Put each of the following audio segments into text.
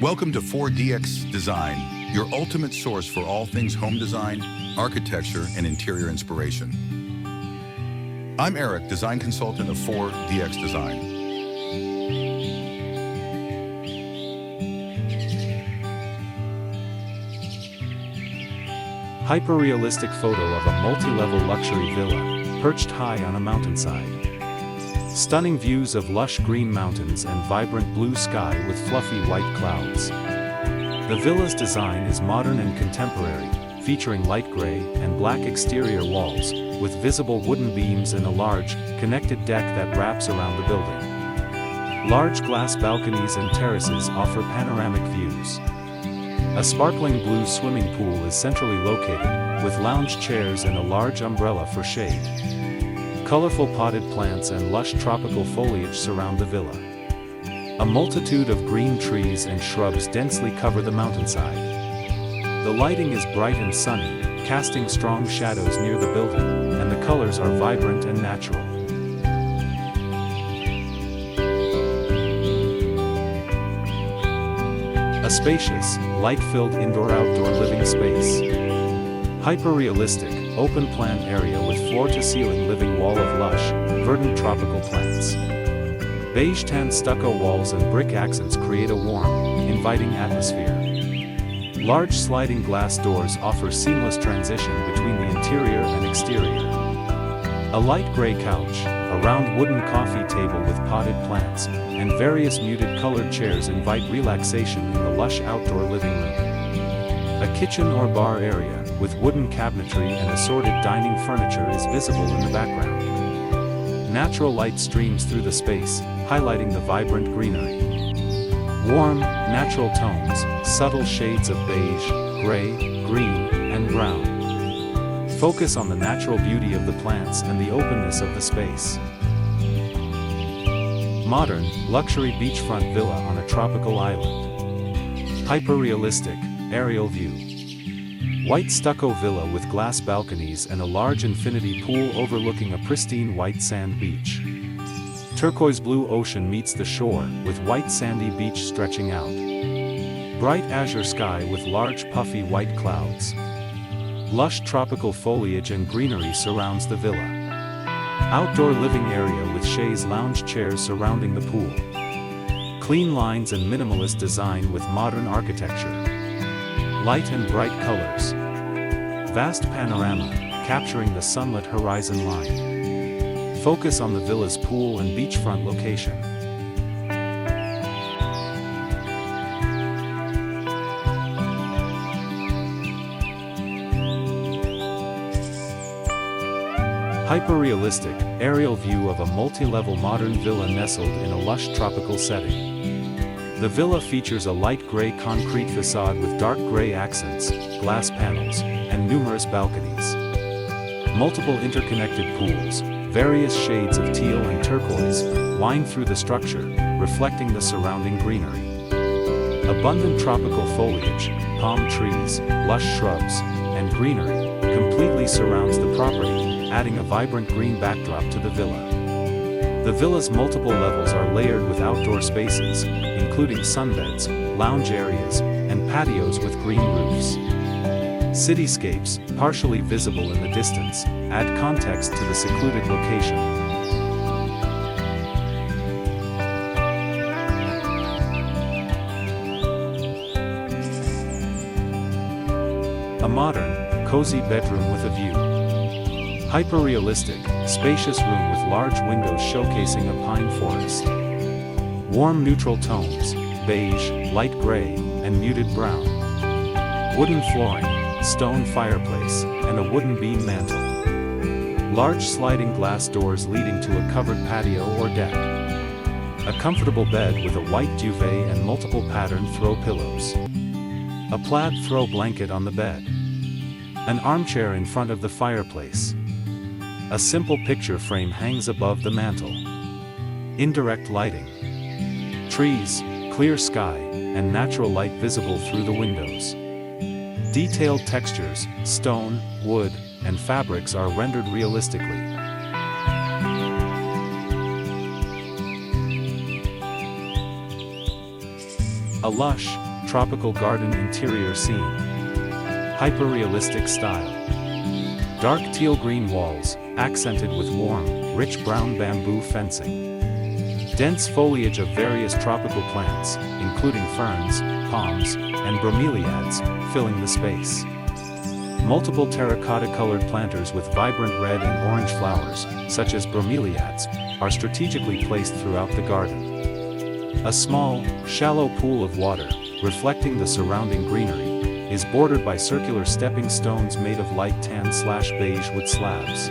Welcome to 4DX Design, your ultimate source for all things home design, architecture, and interior inspiration. I'm Eric, design consultant of 4DX Design. Hyperrealistic photo of a multi-level luxury villa, perched high on a mountainside. Stunning views of lush green mountains and vibrant blue sky with fluffy white clouds. The villa's design is modern and contemporary, featuring light gray and black exterior walls, with visible wooden beams and a large, connected deck that wraps around the building. Large glass balconies and terraces offer panoramic views. A sparkling blue swimming pool is centrally located, with lounge chairs and a large umbrella for shade. Colorful potted plants and lush tropical foliage surround the villa. A multitude of green trees and shrubs densely cover the mountainside. The lighting is bright and sunny, casting strong shadows near the building, and the colors are vibrant and natural. A spacious, light-filled indoor-outdoor living space. Hyper-realistic, open-plan area with floor-to-ceiling living wall of lush, verdant tropical plants. Beige tan stucco walls and brick accents create a warm, inviting atmosphere. Large sliding glass doors offer seamless transition between the interior and exterior. A light gray couch, a round wooden coffee table with potted plants, and various muted colored chairs invite relaxation in the lush outdoor living room. A kitchen or bar area, with wooden cabinetry and assorted dining furniture is visible in the background. Natural light streams through the space, highlighting the vibrant greenery. Warm, natural tones, subtle shades of beige, gray, green, and brown. Focus on the natural beauty of the plants and the openness of the space. Modern, luxury beachfront villa on a tropical island. Hyper-realistic, aerial view. White stucco villa with glass balconies and a large infinity pool overlooking a pristine white sand beach. Turquoise blue ocean meets the shore, with white sandy beach stretching out. Bright azure sky with large puffy white clouds. Lush tropical foliage and greenery surrounds the villa. Outdoor living area with chaise lounge chairs surrounding the pool. Clean lines and minimalist design with modern architecture. Light and bright colors. Vast panorama, capturing the sunlit horizon line. Focus on the villa's pool and beachfront location. Hyper-realistic, aerial view of a multi-level modern villa nestled in a lush tropical setting. The villa features a light gray concrete facade with dark gray accents, glass panels, and numerous balconies. Multiple interconnected pools, various shades of teal and turquoise, wind through the structure, reflecting the surrounding greenery. Abundant tropical foliage, palm trees, lush shrubs, and greenery completely surrounds the property, adding a vibrant green backdrop to the villa. The villa's multiple levels are layered with outdoor spaces, including sunbeds, lounge areas, and patios with green roofs. Cityscapes, partially visible in the distance, add context to the secluded location. A modern, cozy bedroom with a view. Hyper-realistic, spacious room with large windows showcasing a pine forest. Warm neutral tones, beige, light gray, and muted brown. Wooden flooring, stone fireplace, and a wooden beam mantel. Large sliding glass doors leading to a covered patio or deck. A comfortable bed with a white duvet and multiple patterned throw pillows. A plaid throw blanket on the bed. An armchair in front of the fireplace. A simple picture frame hangs above the mantel. Indirect lighting. Trees, clear sky, and natural light visible through the windows. Detailed textures, stone, wood, and fabrics are rendered realistically. A lush, tropical garden interior scene. Hyperrealistic style. Dark teal-green walls, accented with warm, rich brown bamboo fencing. Dense foliage of various tropical plants, including ferns, palms, and bromeliads, filling the space. Multiple terracotta-colored planters with vibrant red and orange flowers, such as bromeliads, are strategically placed throughout the garden. A small, shallow pool of water, reflecting the surrounding greenery, is bordered by circular stepping stones made of light tan/beige wood slabs.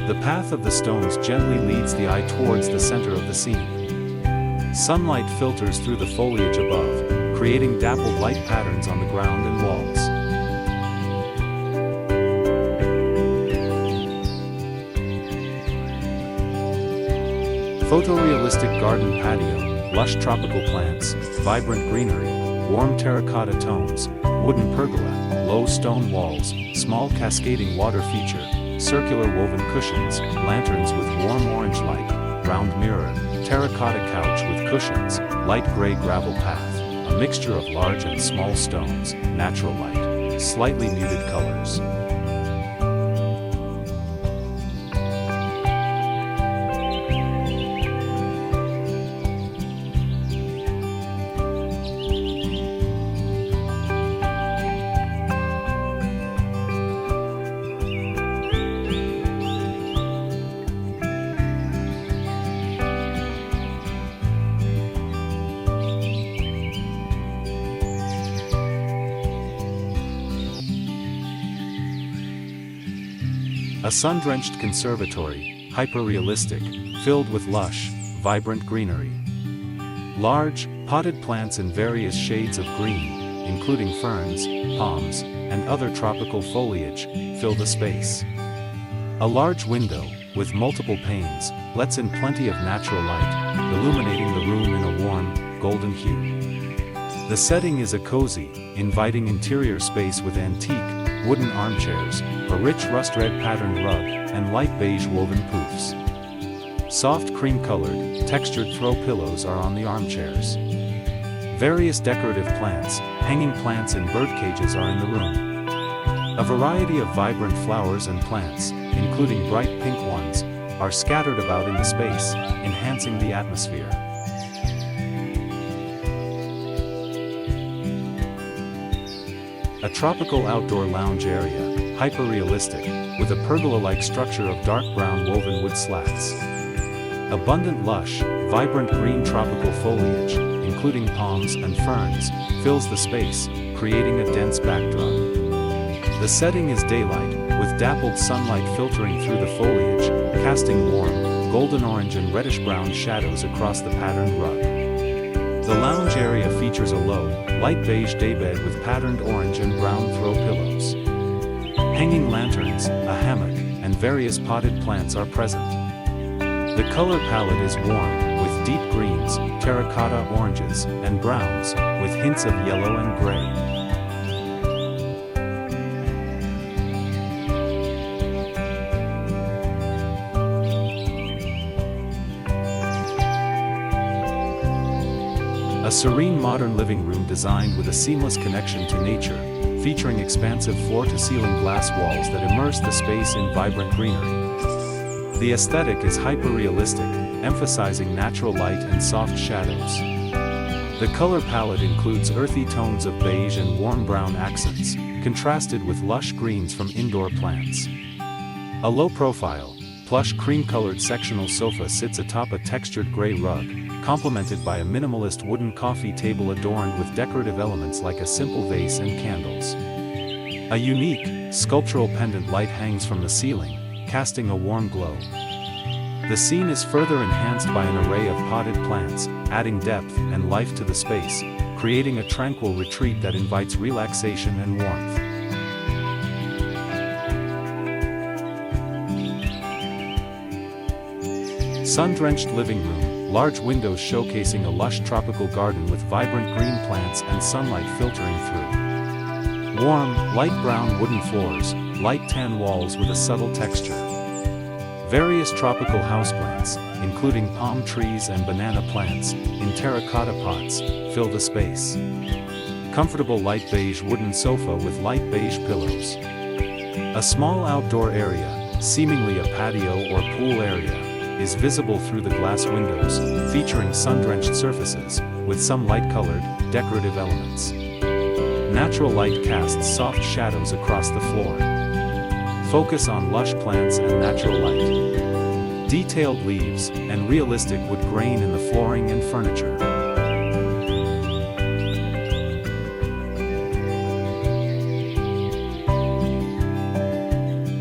The path of the stones gently leads the eye towards the center of the scene. Sunlight filters through the foliage above, creating dappled light patterns on the ground and walls. Photorealistic garden patio, lush tropical plants, vibrant greenery, warm terracotta tones, wooden pergola, low stone walls, small cascading water feature, circular woven cushions, lanterns with warm orange light, round mirror, terracotta couch with cushions, light gray gravel path, a mixture of large and small stones, natural light, slightly muted colors. A sun-drenched conservatory, hyperrealistic, filled with lush, vibrant greenery. Large, potted plants in various shades of green, including ferns, palms, and other tropical foliage, fill the space. A large window, with multiple panes, lets in plenty of natural light, illuminating the room in a warm, golden hue. The setting is a cozy, inviting interior space with antique, wooden armchairs, a rich rust-red patterned rug, and light beige woven poofs. Soft cream-colored, textured throw pillows are on the armchairs. Various decorative plants, hanging plants and bird cages are in the room. A variety of vibrant flowers and plants, including bright pink ones, are scattered about in the space, enhancing the atmosphere. A tropical outdoor lounge area, hyperrealistic, with a pergola-like structure of dark brown woven wood slats. Abundant lush, vibrant green tropical foliage, including palms and ferns, fills the space, creating a dense backdrop. The setting is daylight, with dappled sunlight filtering through the foliage, casting warm, golden orange and reddish-brown shadows across the patterned rug. The lounge area features a low, light beige daybed with patterned orange and brown throw pillows. Hanging lanterns, a hammock, and various potted plants are present. The color palette is warm, with deep greens, terracotta oranges, and browns, with hints of yellow and gray. A serene modern living room designed with a seamless connection to nature, featuring expansive floor-to-ceiling glass walls that immerse the space in vibrant greenery. The aesthetic is hyper-realistic, emphasizing natural light and soft shadows. The color palette includes earthy tones of beige and warm brown accents, contrasted with lush greens from indoor plants. A low-profile, plush cream-colored sectional sofa sits atop a textured gray rug, complemented by a minimalist wooden coffee table adorned with decorative elements like a simple vase and candles. A unique, sculptural pendant light hangs from the ceiling, casting a warm glow. The scene is further enhanced by an array of potted plants, adding depth and life to the space, creating a tranquil retreat that invites relaxation and warmth. Sun-drenched living room, large windows showcasing a lush tropical garden with vibrant green plants and sunlight filtering through. Warm, light brown wooden floors, light tan walls with a subtle texture. Various tropical houseplants, including palm trees and banana plants, in terracotta pots, fill the space. Comfortable light beige wooden sofa with light beige pillows. A small outdoor area, seemingly a patio or pool area, is visible through the glass windows, featuring sun-drenched surfaces, with some light-colored, decorative elements. Natural light casts soft shadows across the floor. Focus on lush plants and natural light. Detailed leaves, and realistic wood grain in the flooring and furniture.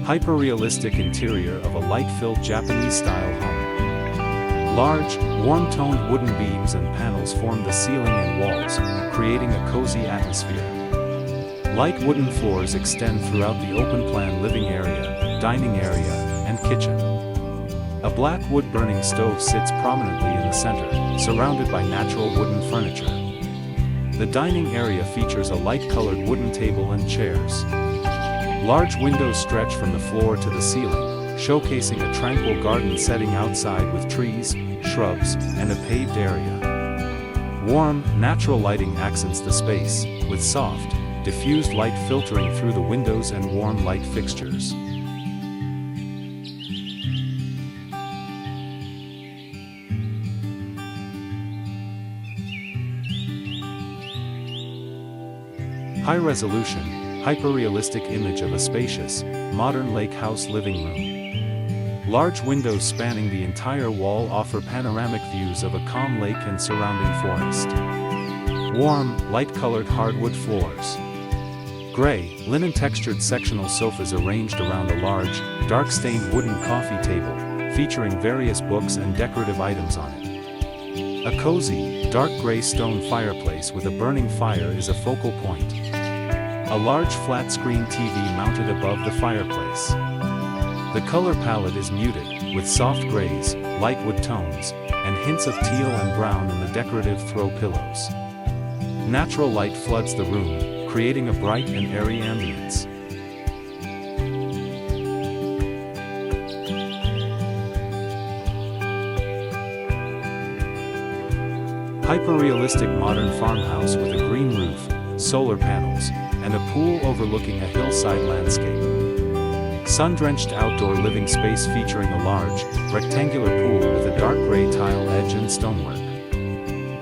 Hyperrealistic interior of a light-filled Japanese-style home. Large, warm-toned wooden beams and panels form the ceiling and walls, creating a cozy atmosphere. Light wooden floors extend throughout the open-plan living area, dining area, and kitchen. A black wood-burning stove sits prominently in the center, surrounded by natural wooden furniture. The dining area features a light-colored wooden table and chairs. Large windows stretch from the floor to the ceiling, showcasing a tranquil garden setting outside with trees, shrubs, and a paved area. Warm, natural lighting accents the space, with soft, diffused light filtering through the windows and warm light fixtures. High-resolution, hyper-realistic image of a spacious, modern lake house living room. Large windows spanning the entire wall offer panoramic views of a calm lake and surrounding forest. Warm, light-colored hardwood floors. Gray, linen-textured sectional sofas arranged around a large, dark-stained wooden coffee table, featuring various books and decorative items on it. A cozy, dark gray stone fireplace with a burning fire is a focal point. A large flat-screen TV mounted above the fireplace. The color palette is muted, with soft grays, light wood tones, and hints of teal and brown in the decorative throw pillows. Natural light floods the room, creating a bright and airy ambience. Hyper-realistic modern farmhouse with a green roof, solar panels, and a pool overlooking a hillside landscape. Sun-drenched outdoor living space featuring a large, rectangular pool with a dark gray tile edge and stonework.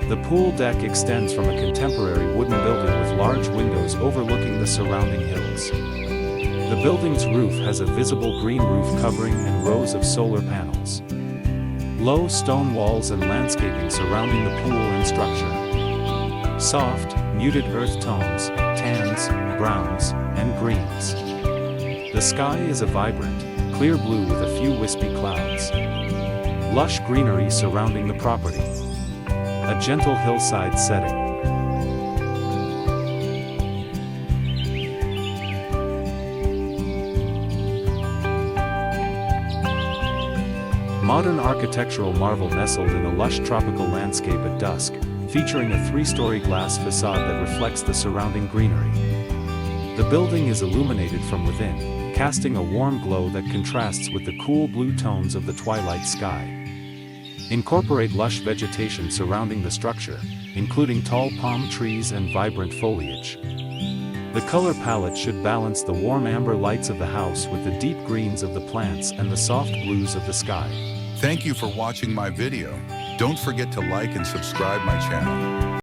The pool deck extends from a contemporary wooden building with large windows overlooking the surrounding hills. The building's roof has a visible green roof covering and rows of solar panels. Low stone walls and landscaping surrounding the pool and structure. Soft, muted earth tones, tans, browns, and greens. The sky is a vibrant, clear blue with a few wispy clouds. Lush greenery surrounding the property. A gentle hillside setting. Modern architectural marvel nestled in a lush tropical landscape at dusk, featuring a 3-story glass facade that reflects the surrounding greenery. The building is illuminated from within, casting a warm glow that contrasts with the cool blue tones of the twilight sky. Incorporate lush vegetation surrounding the structure, including tall palm trees and vibrant foliage. The color palette should balance the warm amber lights of the house with the deep greens of the plants and the soft blues of the sky. Thank you for watching my video. Don't forget to like and subscribe my channel.